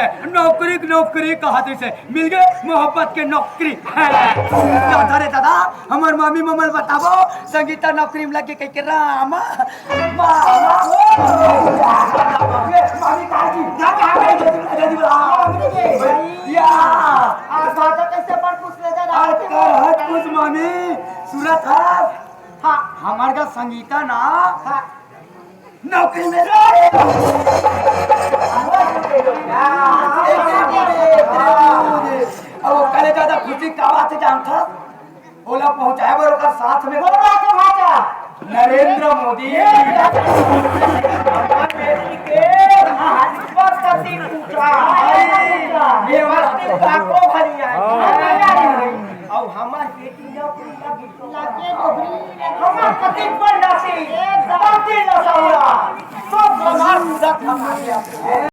नौकरी कहा से मिल गए मोहब्बत के नौकरी दादा रे दादा हमार मामी ममल बताबो संगीता नौकरी में लगे कह के राम मामी काजी जल्दी या आज बात कैसे पर पूछ ले जा हट कुछ मामी सूरत है हां हमार का संगीता ना नौकरी में अब कले ज्यादा खुशी का बात जानता ओला पहुंचाए बरोबर साथ में नरेंद्र मोदी हमार बेटी नौकरी लगे हमार पति पर नसी सब